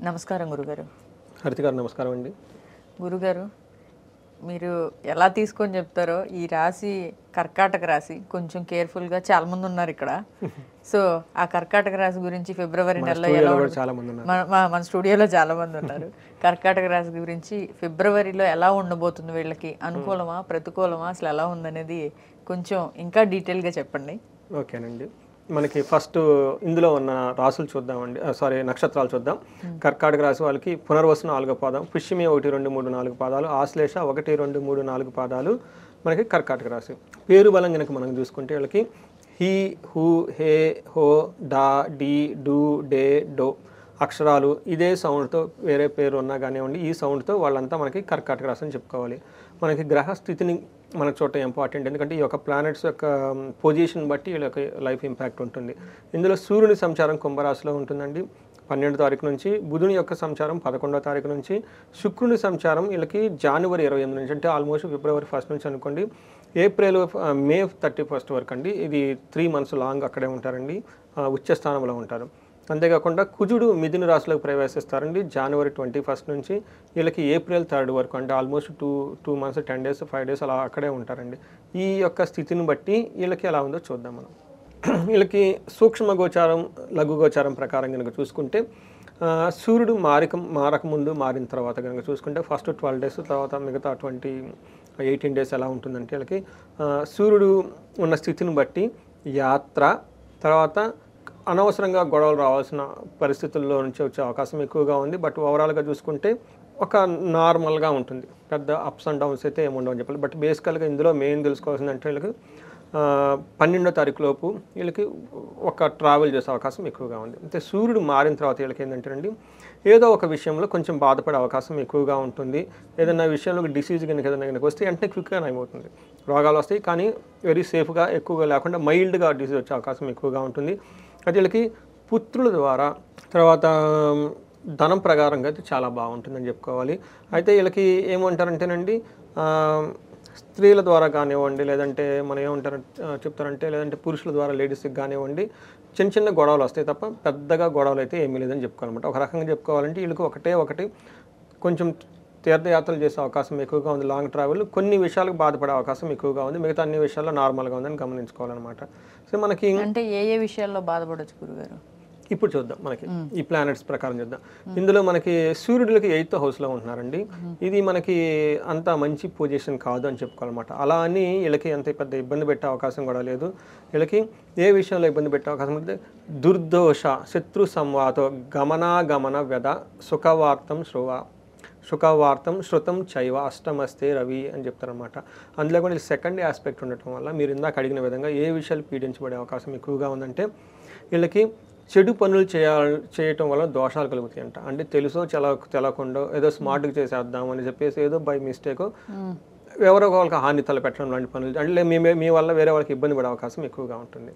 నమస్కారం గురుగారు. హరిత గారు నమస్కారం అండి. గురుగారు, మీరు ఎలా తీసుకొని చెప్తారో ఈ రాశి కర్కాటక రాశి కొంచెం కేర్ఫుల్గా చాలామంది ఉన్నారు ఇక్కడ. సో ఆ కర్కాటక రాశి గురించి ఫిబ్రవరి నెలలో ఎలా మన స్టూడియోలో చాలామంది ఉన్నారు. కర్కాటక రాశి గురించి ఫిబ్రవరిలో ఎలా ఉండబోతుంది, వీళ్ళకి అనుకూలమా ప్రతికూలమా, అసలు ఎలా ఉందనేది కొంచెం ఇంకా డీటెయిల్గా చెప్పండి. ఓకేనండి. మనకి ఫస్ట్ ఇందులో ఉన్న రాసులు చూద్దామండి, నక్షత్రాలు చూద్దాం. కర్కాటక రాశి వాళ్ళకి పునర్వసు 4వ పాదం, పుష్యమి 1, 2, 3, 4 పాదాలు, ఆశ్లేష 1, 2, 3, 4 పాదాలు మనకి కర్కాటక రాశి. పేరు బలం కనుక మనం చూసుకుంటే వీళ్ళకి హీ, హూ, హే, హో, డా, డీ, డూ, డే, డో అక్షరాలు ఇదే సౌండ్తో వేరే పేరు ఉన్నా కానివ్వండి, ఈ సౌండ్తో వాళ్ళంతా మనకి కర్కాటక రాశి అని చెప్పుకోవాలి. మనకి గ్రహ స్థితిని మనకు చూడటం ఇంపార్టెంట్, ఎందుకంటే ఈ యొక్క ప్లానెట్స్ యొక్క పొజిషన్ బట్టి వీళ్ళ లైఫ్ ఇంపాక్ట్ ఉంటుంది. ఇందులో సూర్యుని సంచారం కుంభరాశిలో ఉంటుందండి 12వ తారీఖు నుంచి, బుధుని యొక్క సంచారం 11వ తారీఖు నుంచి, శుక్రుని సంచారం వీళ్ళకి జనవరి 28 నుంచి, అంటే ఆల్మోస్ట్ ఫిబ్రవరి 1 నుంచి అనుకోండి, ఏప్రిల్ మే 31 వరకు అండి. ఇది 3 months లాంగ్ అక్కడే ఉంటారండి, ఉచ్చ స్థానంలో ఉంటారు. అంతేకాకుండా కుజుడు మిథున రాశిలోకి ప్రవేశిస్తారండి జనవరి 21 నుంచి, వీళ్ళకి ఏప్రిల్ 3 వరకు, అంటే ఆల్మోస్ట్ 2 months 10 days 5 days అలా అక్కడే ఉంటారండి. ఈ యొక్క స్థితిని బట్టి వీళ్ళకి ఎలా ఉందో చూద్దాం మనం. వీళ్ళకి సూక్ష్మ గోచారం లఘు గోచారం ప్రకారం కనుక చూసుకుంటే, సూర్యుడు మారకముందు మారిన తర్వాత కనుక చూసుకుంటే ఫస్ట్ 12 days, తర్వాత మిగతా 18 days ఎలా ఉంటుందంటే వీళ్ళకి సూర్యుడు ఉన్న స్థితిని బట్టి యాత్ర, తర్వాత అనవసరంగా గొడవలు రావాల్సిన పరిస్థితుల్లో నుంచి వచ్చే అవకాశం ఎక్కువగా ఉంది. బట్ ఓవరాల్గా చూసుకుంటే ఒక నార్మల్గా ఉంటుంది, పెద్ద అప్స్ అండ్ డౌన్స్ అయితే ఏముండవని చెప్పాలి. బట్ బేసికల్గా ఇందులో మెయిన్ తెలుసుకోవాల్సిందంటే వీళ్ళకి 12వ తారీఖు లోపు వీళ్ళకి ఒక ట్రావెల్ చేసే అవకాశం ఎక్కువగా ఉంది. అయితే సూర్యుడు మారిన తర్వాత వీళ్ళకి ఏంటంటేనండి, ఏదో ఒక విషయంలో కొంచెం బాధపడే అవకాశం ఎక్కువగా ఉంటుంది. ఏదైనా విషయంలో డిసీజ్ కనుక వస్తే వెంటనే క్విక్గా నయమవుతుంది. రోగాలు వస్తాయి కానీ వెరీ సేఫ్గా ఎక్కువగా లేకుండా మైల్డ్గా డిసీజ్ వచ్చే అవకాశం ఎక్కువగా ఉంటుంది. అది వీళ్ళకి పుత్రుల ద్వారా, తర్వాత ధనం ప్రకారంగా అయితే చాలా బాగుంటుందని చెప్పుకోవాలి. అయితే వీళ్ళకి ఏమంటారంటేనండి, స్త్రీల ద్వారా కానివ్వండి, లేదంటే మనం చెప్తారంటే లేదంటే పురుషుల ద్వారా లేడీస్కి కానివ్వండి, చిన్న చిన్న గొడవలు వస్తాయి తప్ప పెద్దగా గొడవలు అయితే ఏమీ లేదని చెప్పుకోవాలన్నమాట. ఒక రకంగా చెప్పుకోవాలంటే వీళ్ళకి ఒకటి కొంచెం తీర్థయాత్రలు చేసే అవకాశం ఎక్కువగా ఉంది, లాంగ్ ట్రావెల్, కొన్ని విషయాలకు బాధపడే అవకాశం ఎక్కువగా ఉంది, మిగతా అన్ని విషయాల్లో నార్మల్గా ఉందని గమనించుకోవాలన్నమాట. సో మనకి అంటే ఏ విషయాల్లో బాధపడవచ్చు గురుగారు ఇప్పుడు చూద్దాం. మనకి ఈ ప్లానెట్స్ ప్రకారం చూద్దాం. ఇందులో మనకి సూర్యుడికి 8th హౌస్లో ఉంటున్నారండి. ఇది మనకి అంత మంచి పొజిషన్ కాదు అని చెప్పుకోవాలన్నమాట. అలా అని వీళ్ళకి అంత పెద్ద ఇబ్బంది పెట్టే అవకాశం కూడా లేదు. వీళ్ళకి ఏ విషయంలో ఇబ్బంది పెట్టే అవకాశం అంటే దుర్దోష, శత్రు సంవాతో, గమన వ్యధ, సుఖవార్తం శృతం చైవ అష్టమస్తే రవి అని చెప్తారనమాట. అందులో కూడా సెకండ్ ఆస్పెక్ట్ ఉండటం వల్ల మీరు ఇందాక అడిగిన విధంగా ఏ విషయాలు పీడించబడే అవకాశం ఎక్కువగా ఉందంటే, వీళ్ళకి చెడు పనులు చేయటం వల్ల దోషాలు కలుగుతాయి అంట. అంటే తెలుసో తెలకుండా ఏదో స్మార్ట్గా చేసేద్దాం అని చెప్పేసి ఏదో బై మిస్టేక్ ఎవరో వాళ్ళకి హాని తలపెట్టడం లాంటి పనులు, అంటే మీ వల్ల వేరే వాళ్ళకి ఇబ్బంది పడే అవకాశం ఎక్కువగా ఉంటుంది.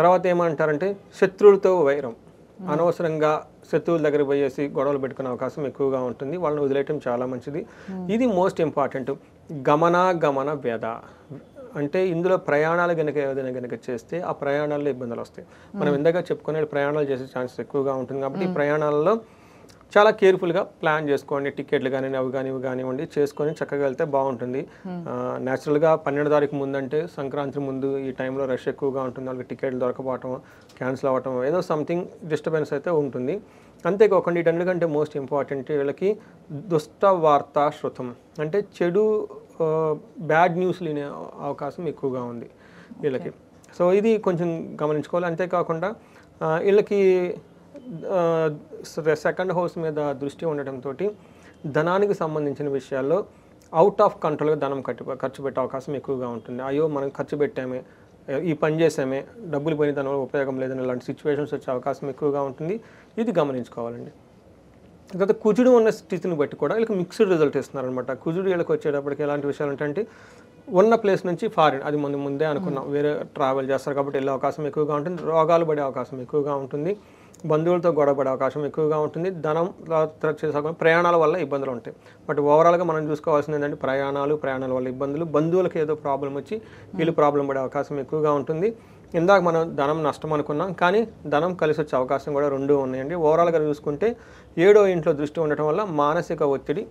తర్వాత ఏమంటారంటే శత్రువులతో వైరం, అనవసరంగా శత్రువుల దగ్గర పోయేసి గొడవలు పెట్టుకునే అవకాశం ఎక్కువగా ఉంటుంది. వాళ్ళని వదిలేయటం చాలా మంచిది. ఇది మోస్ట్ ఇంపార్టెంట్. గమన వ్యధ అంటే ఇందులో ప్రయాణాలు కనుక చేస్తే ఆ ప్రయాణాల్లో ఇబ్బందులు వస్తాయి. మనం ఇందాక చెప్పుకునే ప్రయాణాలు చేసే ఛాన్సెస్ ఎక్కువగా ఉంటుంది. కాబట్టి ఈ ప్రయాణాలలో చాలా కేర్ఫుల్గా ప్లాన్ చేసుకోండి. టికెట్లు కానీ ఇవి కానివ్వండి చేసుకొని చక్కగా వెళ్తే బాగుంటుంది. న్యాచురల్గా 12వ తారీఖు ముందంటే సంక్రాంతి ముందు ఈ టైంలో రష్ ఎక్కువగా ఉంటుంది. వాళ్ళకి టికెట్లు దొరకపోవటం, క్యాన్సిల్ అవ్వటం, ఏదో సంథింగ్ డిస్టర్బెన్స్ అయితే ఉంటుంది. అంతేకాకుండా వీటన్నిటికంటే మోస్ట్ ఇంపార్టెంట్ వీళ్ళకి దుష్ట వార్త శృతం, అంటే చెడు బ్యాడ్ న్యూస్ లేని అవకాశం ఎక్కువగా ఉంది వీళ్ళకి. సో ఇది కొంచెం గమనించుకోవాలి. అంతేకాకుండా వీళ్ళకి సెకండ్ హౌస్ మీద దృష్టి ఉండటంతో ధనానికి సంబంధించిన విషయాల్లో అవుట్ ఆఫ్ కంట్రోల్గా ధనం ఖర్చు పెట్టే అవకాశం ఎక్కువగా ఉంటుంది. అయ్యో మనం ఖర్చు పెట్టామే, ఈ పని చేసామే, డబ్బులు పోయిన దానివల్ల ఉపయోగం లేదని ఇలాంటి సిచ్యువేషన్స్ వచ్చే అవకాశం ఎక్కువగా ఉంటుంది. ఇది గమనించుకోవాలండి. తర్వాత కుజుడు ఉన్న స్థితిని బట్టి కూడా వీళ్ళకి మిక్స్డ్ రిజల్ట్ ఇస్తున్నారనమాట. కుజుడు వీళ్ళకి వచ్చేటప్పటికి ఎలాంటి విషయాలు అంటే ఉన్న ప్లేస్ నుంచి ఫారిన్, అది ముందే అనుకున్నాం, వేరే ట్రావెల్ చేస్తారు కాబట్టి వెళ్ళే అవకాశం ఎక్కువగా ఉంటుంది. రోగాలు పడే అవకాశం ఎక్కువగా ఉంటుంది. బంధువులతో గొడవపడే అవకాశం ఎక్కువగా ఉంటుంది. ధనం చేసుకోవడం, ప్రయాణాల వల్ల ఇబ్బందులు ఉంటాయి. బట్ ఓవరాల్గా మనం చూసుకోవాల్సింది ఏంటంటే ప్రయాణాల వల్ల ఇబ్బందులు, బంధువులకు ఏదో ప్రాబ్లం వచ్చి వీళ్ళు ప్రాబ్లం పడే అవకాశం ఎక్కువగా ఉంటుంది. ఇందాక మనం ధనం నష్టం అనుకున్నాం, కానీ ధనం కలిసి వచ్చే అవకాశం కూడా రెండు ఉన్నాయండి. ఓవరాల్గా చూసుకుంటే 7వ ఇంట్లో దృష్టి ఉండటం వల్ల మానసిక ఒత్తిడి,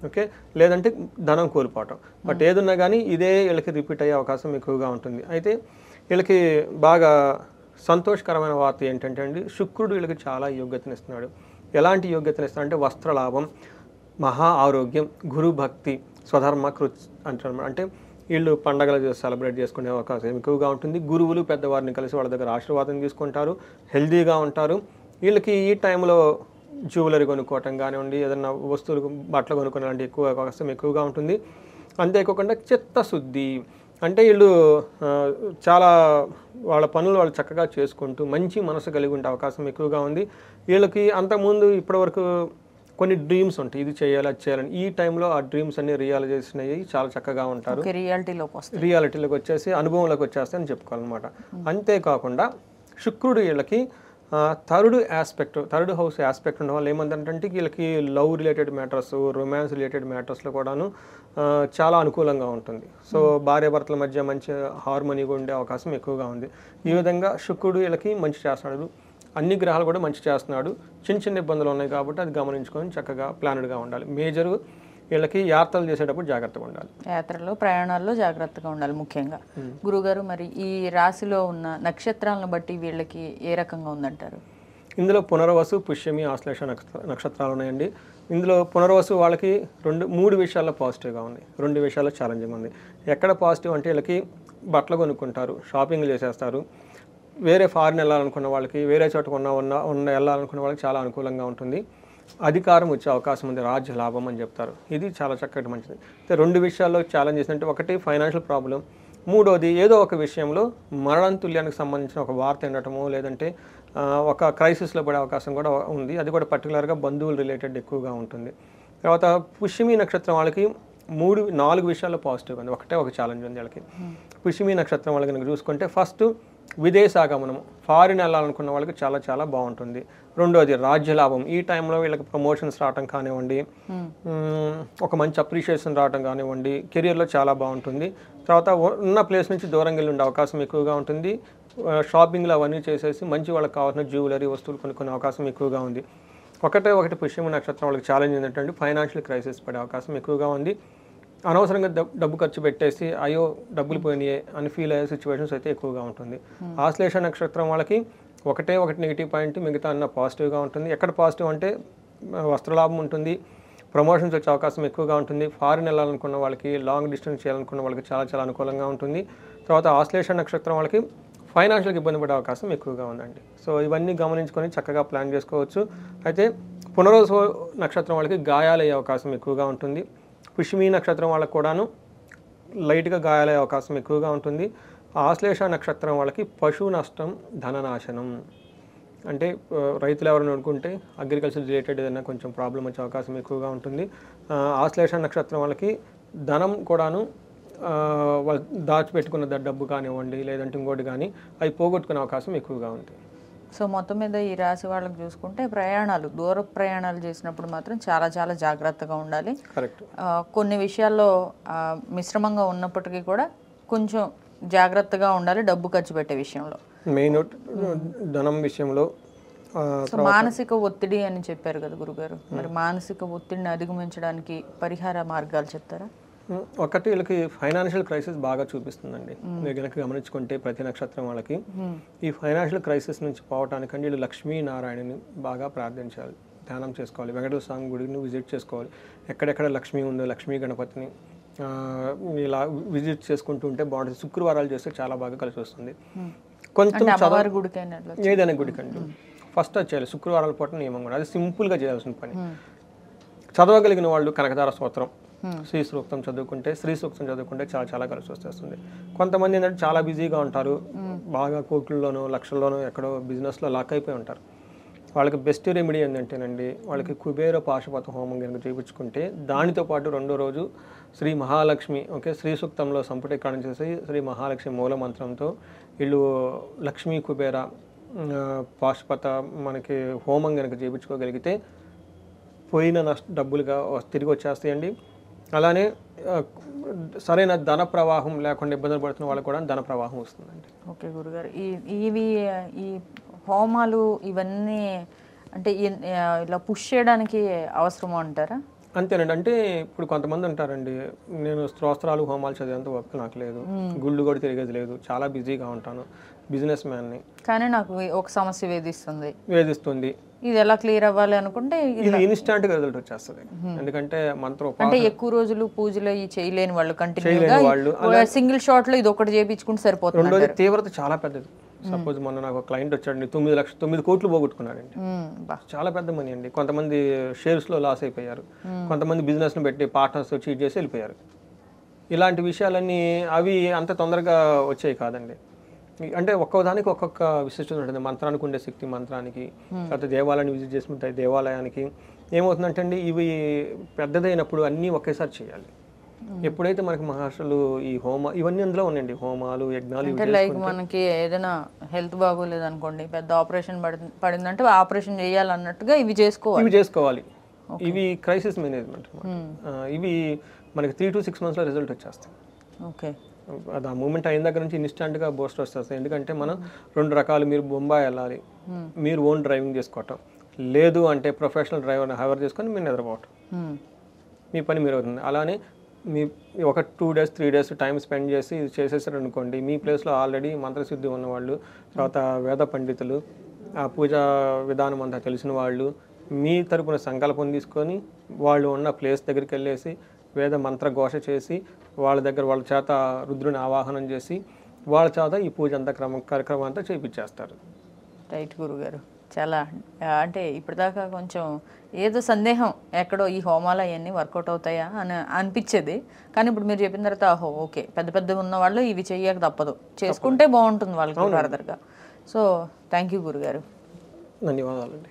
ఓకే, లేదంటే ధనం కోల్పోవటం. బట్ ఏదున్నా కానీ ఇదే వీళ్ళకి రిపీట్ అయ్యే అవకాశం ఎక్కువగా ఉంటుంది. అయితే వీళ్ళకి బాగా సంతోషకరమైన వార్త ఏంటంటే అండి, శుక్రుడు వీళ్ళకి చాలా యోగ్యతనిస్తున్నాడు. ఎలాంటి యోగ్యతనిస్తున్నాడు అంటే వస్త్రలాభం, మహా ఆరోగ్యం, గురు భక్తి, స్వధర్మ కృత్ అంటారు. అంటే వీళ్ళు పండగలు సెలబ్రేట్ చేసుకునే అవకాశం ఎక్కువగా ఉంటుంది. గురువులు పెద్దవారిని కలిసి వాళ్ళ దగ్గర ఆశీర్వాదం తీసుకుంటారు, హెల్తీగా ఉంటారు. వీళ్ళకి ఈ టైంలో జ్యువెలరీ కొనుక్కోవటం కానివ్వండి, ఏదైనా వస్తువులు బట్టలు కొనుక్కునే లాంటి ఎక్కువ అవకాశం ఎక్కువగా ఉంటుంది. అంతేకాకుండా చిత్తశుద్ధి, అంటే వీళ్ళు చాలా వాళ్ళ పనులు వాళ్ళు చక్కగా చేసుకుంటూ మంచి మనసు కలిగి ఉండే అవకాశం ఎక్కువగా ఉంది. వీళ్ళకి అంతకుముందు ఇప్పటివరకు కొన్ని డ్రీమ్స్ ఉంటాయి, ఇది చేయాలి అది చేయాలని. ఈ టైంలో ఆ డ్రీమ్స్ అన్ని రియలైజేషన్ అయ్యి చాలా చక్కగా ఉంటారు. రియాలిటీలోకి వచ్చేసి అనుభవంలోకి వచ్చేస్తాయని చెప్పుకోవాలన్నమాట. అంతేకాకుండా శుక్రుడు వీళ్ళకి థర్డ్ హౌస్ ఆస్పెక్ట్ ఉండడం వల్ల ఏమంటే వీళ్ళకి love related matters, romance related మ్యాటర్స్లో కూడాను చాలా అనుకూలంగా ఉంటుంది. సో భార్యాభర్తల మధ్య మంచి హార్మోనీగా ఉండే అవకాశం ఎక్కువగా ఉంది. ఈ విధంగా శుక్రుడు వీళ్ళకి మంచి చేస్తున్నాడు. అన్ని గ్రహాలు కూడా మంచి చేస్తున్నాడు. చిన్న చిన్న ఇబ్బందులు ఉన్నాయి కాబట్టి అది గమనించుకొని చక్కగా ప్లానెడ్గా ఉండాలి. మేజర్ వీళ్ళకి యాత్రలు చేసేటప్పుడు జాగ్రత్తగా ఉండాలి. యాత్రలో ప్రయాణాల్లో జాగ్రత్తగా ఉండాలి ముఖ్యంగా. గురుగారు, మరి ఈ రాశిలో ఉన్న నక్షత్రాలను బట్టి వీళ్ళకి ఏ రకంగా ఉందంటారు? ఇందులో పునర్వసు, పుష్యమి, ఆశ్లేష నక్షత్రాలు ఉన్నాయండి. ఇందులో పునర్వసు వాళ్ళకి 3 విషయాల్లో పాజిటివ్గా ఉంది, 2 విషయాల్లో ఛాలెంజింగ్ ఉంది. ఎక్కడ పాజిటివ్ అంటే వీళ్ళకి బట్టలు కొనుక్కుంటారు, షాపింగ్లు చేసేస్తారు. వేరే ఫారిన్ వెళ్ళాలనుకున్న వాళ్ళకి, వేరే చోట వెళ్ళాలనుకున్న వాళ్ళకి చాలా అనుకూలంగా ఉంటుంది. అధికారం వచ్చే అవకాశం ఉంది, రాజ్య లాభం అని చెప్తారు. ఇది చాలా చక్కటి మంచిది. అయితే 2 విషయాల్లో ఛాలెంజెస్ అంటే, ఒకటి ఫైనాన్షియల్ ప్రాబ్లం, మూడోది ఏదో ఒక విషయంలో మరణం తుల్యానికి సంబంధించిన ఒక వార్త వినటము, లేదంటే ఒక క్రైసిస్లో పడే అవకాశం కూడా ఉంది. అది కూడా పర్టికులర్గా బంధువులు రిలేటెడ్ ఎక్కువగా ఉంటుంది. తర్వాత పుష్యమి నక్షత్రం వాళ్ళకి 4 విషయాల్లో పాజిటివ్ ఉంది, ఒక ఛాలెంజ్ ఉంది వాళ్ళకి. పుష్యమి నక్షత్రం వాళ్ళకి కనుక చూసుకుంటే, ఫస్ట్ విదేశాగమనం, ఫారిన్ వెళ్ళాలనుకున్న వాళ్ళకి చాలా చాలా బాగుంటుంది. రెండోది రాజ్యలాభం, ఈ టైంలో వీళ్ళకి ప్రమోషన్స్ రావటం కానివ్వండి, ఒక మంచి అప్రిషియేషన్ రావటం కానివ్వండి, కెరియర్లో చాలా బాగుంటుంది. తర్వాత ఉన్న ప్లేస్ నుంచి దూరంగా వెళ్ళి ఉండే అవకాశం ఎక్కువగా ఉంటుంది. షాపింగ్లు అవన్నీ చేసేసి మంచి వాళ్ళకి కావాల్సిన జ్యువెలరీ వస్తువులు కొనుక్కునే అవకాశం ఎక్కువగా ఉంది. ఒకటి పుష్యమి నక్షత్రం వాళ్ళకి ఛాలెంజ్ ఏంటంటే ఫైనాన్షియల్ క్రైసిస్ పడే అవకాశం ఎక్కువగా ఉంది. అనవసరంగా డబ్బు ఖర్చు పెట్టేసి అయ్యో డబ్బులు పోయినాయే అని ఫీల్ అయ్యే సిచ్యువేషన్స్ అయితే ఎక్కువగా ఉంటుంది. ఆశ్లేష నక్షత్రం వాళ్ళకి ఒకటి నెగిటివ్ పాయింట్, మిగతా అన్న పాజిటివ్గా ఉంటుంది. ఎక్కడ పాజిటివ్ అంటే వస్త్రలాభం ఉంటుంది, ప్రమోషన్స్ వచ్చే అవకాశం ఎక్కువగా ఉంటుంది. ఫారిన్ వెళ్ళాలనుకున్న వాళ్ళకి, లాంగ్ డిస్టెన్స్ చేయాలనుకున్న వాళ్ళకి చాలా చాలా అనుకూలంగా ఉంటుంది. తర్వాత ఆశ్లేష నక్షత్రం వాళ్ళకి ఫైనాన్షియల్గా ఇబ్బంది పడే అవకాశం ఎక్కువగా ఉందండి. సో ఇవన్నీ గమనించుకొని చక్కగా ప్లాన్ చేసుకోవచ్చు. అయితే పునర్వసు నక్షత్రం వాళ్ళకి గాయాలయ్యే అవకాశం ఎక్కువగా ఉంటుంది. పుష్యమి నక్షత్రం వాళ్ళకి కూడాను లైట్గా గాయాలయ్యే అవకాశం ఎక్కువగా ఉంటుంది. ఆశ్లేష నక్షత్రం వాళ్ళకి పశు నష్టం, ధననాశనం, అంటే రైతులు ఎవరైనా అనుకుంటే అగ్రికల్చర్ రిలేటెడ్ ఏదైనా కొంచెం ప్రాబ్లం వచ్చే అవకాశం ఎక్కువగా ఉంటుంది. ఆశ్లేష నక్షత్రం వాళ్ళకి ధనం కూడాను వాళ్ళు దాచిపెట్టుకున్న డబ్బు కానివ్వండి, లేదంటే ఇంకోటి కానీ అవి పోగొట్టుకునే అవకాశం ఎక్కువగా ఉంటుంది. సో మొత్తం మీద ఈ రాశి వాళ్ళకి చూసుకుంటే దూర ప్రయాణాలు చేసినప్పుడు మాత్రం చాలా చాలా జాగ్రత్తగా ఉండాలి. కరెక్ట్. కొన్ని విషయాల్లో మిశ్రమంగా ఉన్నప్పటికీ కూడా కొంచెం జాగ్రత్తగా ఉండాలి డబ్బు ఖర్చు పెట్టే విషయంలో, మెయిన్ ధనం విషయంలో. సో మానసిక ఒత్తిడి అని చెప్పారు కదా గురుగారు, మరి మానసిక ఒత్తిడిని అధిగమించడానికి పరిహార మార్గాలు చెప్తారా? ఒకటి వీళ్ళకి ఫైనాన్షియల్ క్రైసిస్ బాగా చూపిస్తుందండి. మీరు కనుక గమనించుకుంటే ప్రతి నక్షత్రం వాళ్ళకి ఈ ఫైనాన్షియల్ క్రైసిస్ నుంచి పోవటానికంటే వీళ్ళు లక్ష్మీనారాయణని బాగా ప్రార్థించాలి, ధ్యానం చేసుకోవాలి, వెంకటేశ్వర స్వామి గుడిని విజిట్ చేసుకోవాలి. ఎక్కడెక్కడ లక్ష్మీ ఉందో లక్ష్మీ గణపతిని ఇలా విజిట్ చేసుకుంటూ ఉంటే బాగుంటుంది. శుక్రవారాలు చేస్తే చాలా బాగా కలిసి వస్తుంది. కొంచెం ఏదైనా గుడికండి ఫస్ట్ అది చేయాలి. శుక్రవారాల పూట నియమం కూడా, అది సింపుల్గా చేయాల్సిన పని. చదవగలిగిన వాళ్ళు కనకదార స్తోత్రం, శ్రీ సూక్తం చదువుకుంటే చాలా చాలా కలిసి వచ్చేస్తుంది. కొంతమంది ఏంటంటే చాలా బిజీగా ఉంటారు, బాగా కోట్లలోనో లక్షల్లోనో ఎక్కడో బిజినెస్లో లాక్ అయిపోయి ఉంటారు. వాళ్ళకి బెస్ట్ రెమెడీ ఏంటంటేనండి, వాళ్ళకి కుబేర పాశుపత హోమం కనుక చేయించుకుంటే దానితో పాటు రెండో రోజు శ్రీ మహాలక్ష్మి శ్రీ సూక్తంలో సంపుటీకరణ చేసి శ్రీ మహాలక్ష్మి మూల మంత్రంతో వీళ్ళు లక్ష్మీ కుబేర పాశుపత మనకి హోమం కనుక చేయించుకోగలిగితే పోయిన డబ్బులుగా తిరిగి వచ్చేస్తాయండి. అలానే ఆ, సరైన ధన ప్రవాహం లేకుండా ఇబ్బందులు పడుతున్న వాళ్ళకి కూడా ధన ప్రవాహం వస్తుందండి. ఓకే గురుగారు, ఇవి ఈ హోమాలు ఇవన్నీ అంటే ఇలా పుష్ చేయడానికి అవసరమా అంటారా? అంతేనండి. అంటే ఇప్పుడు కొంతమంది ఉంటారండి, నేను స్తోత్రాలు హోమాలు చదివేంత ఓపిక నాకు లేదు, గుళ్ళు కూడా తిరిగేది లేదు, చాలా బిజీగా ఉంటాను, బిజినెస్ మ్యాన్ని, కానీ నాకు ఒక సమస్య వేధిస్తుంది, ఇది ఎలా క్లియర్ అవ్వాలి అనుకుంటే ఇది ఇన్స్టాంట్గా రిజల్ట్ వచ్చేస్తుంది. ఎందుకంటే అంటే ఎక్కువ రోజులు పూజలు ఇవి చేయలేని వాళ్ళు చేయలేని వాళ్ళు కంటిన్యూగా సింగిల్ షాట్ లో ఇది ఒకటి చేయించుకుంటే సరిపోతుంది. రెండోది తీవ్రత చాలా పెద్దది. సపోజ్ మొన్న నాకు ఒక క్లయింట్ వచ్చాడండి, 9 కోట్లు పోగొట్టుకున్నాడండి. చాలా పెద్ద మనీ అండి. కొంతమంది షేర్స్లో లాస్ అయిపోయారు, కొంతమంది బిజినెస్ని పెట్టి పార్ట్నర్స్ చీట్ చేసి వెళ్ళిపోయారు. ఇలాంటి విషయాలన్నీ అవి అంత తొందరగా వచ్చాయి కాదండి. అంటే ఒక్కొక్కదానికి ఒక్కొక్క విశిష్టత ఉంటుంది. మంత్రానికి ఉండే శక్తి మంత్రానికి, లేకపోతే దేవాలయాన్ని విజిట్ చేసుకుంటాయి దేవాలయానికి. ఏమవుతుందంటే అండి, ఇవి పెద్దదైనప్పుడు అన్నీ ఒకేసారి చేయాలి. ఎప్పుడైతే మనకి మహర్షులు ఈ ఇవన్నీ అందులో ఉన్నాయండి, హోమాలు యజ్ఞాలు. అంటే లైక్ మనకి ఏదైనా హెల్త్ బాగోలేదు అనుకోండి, పెద్ద ఆపరేషన్ పడిందంటే ఆపరేషన్ చేయాలన్నట్టుగా ఇవి చేసుకోవాలి. ఇవి క్రైసిస్ మేనేజ్మెంట్. ఇవి మనకి 3 to 6 monthsలో రిజల్ట్ వచ్చేస్తాయి. ఓకే, అది ఆ మూమెంట్ అయిన దగ్గర నుంచి ఇన్స్టాంట్గా బూస్టర్ వస్తుంది. ఎందుకంటే మనం 2 రకాలు, మీరు బొంబాయి వెళ్ళాలి, మీరు ఓన్ డ్రైవింగ్ చేసుకోవటం, లేదు అంటే ప్రొఫెషనల్ డ్రైవర్ని హైర్ చేసుకొని మీరు నిద్రపోవటం, మీ పని మీరు అవుతుంది. అలానే మీ ఒక 2 days 3 days టైం స్పెండ్ చేసి ఇది చేసేసారు అనుకోండి, మీ ప్లేస్లో ఆల్రెడీ మంత్రసిద్ధి ఉన్నవాళ్ళు, తర్వాత వేద పండితులు, ఆ పూజా విధానం అంతా తెలిసిన వాళ్ళు మీ తరపున సంకల్పం తీసుకొని వాళ్ళు ఉన్న ప్లేస్ దగ్గరికి వెళ్ళేసి వేద మంత్ర ఘోష చేసి వాళ్ళ చేత రుద్రుని ఆవాహనం చేసి వాళ్ళ చేత ఈ పూజ అంతా కార్యక్రమం అంతా చేయించేస్తారు. రైట్ గురుగారు, చాలా అంటే ఇప్పటిదాకా కొంచెం ఏదో సందేహం ఎక్కడో ఈ హోమాలు అవన్నీ వర్కౌట్ అవుతాయా అని అనిపించేది. కానీ ఇప్పుడు మీరు చెప్పిన తర్వాత ఓకే, పెద్ద ఉన్న వాళ్ళు ఇవి చెయ్యక తప్పదు, చేసుకుంటే బాగుంటుంది వాళ్ళకి ఫర్దర్గా. సో థ్యాంక్ యూ గురుగారు. ధన్యవాదాలండి.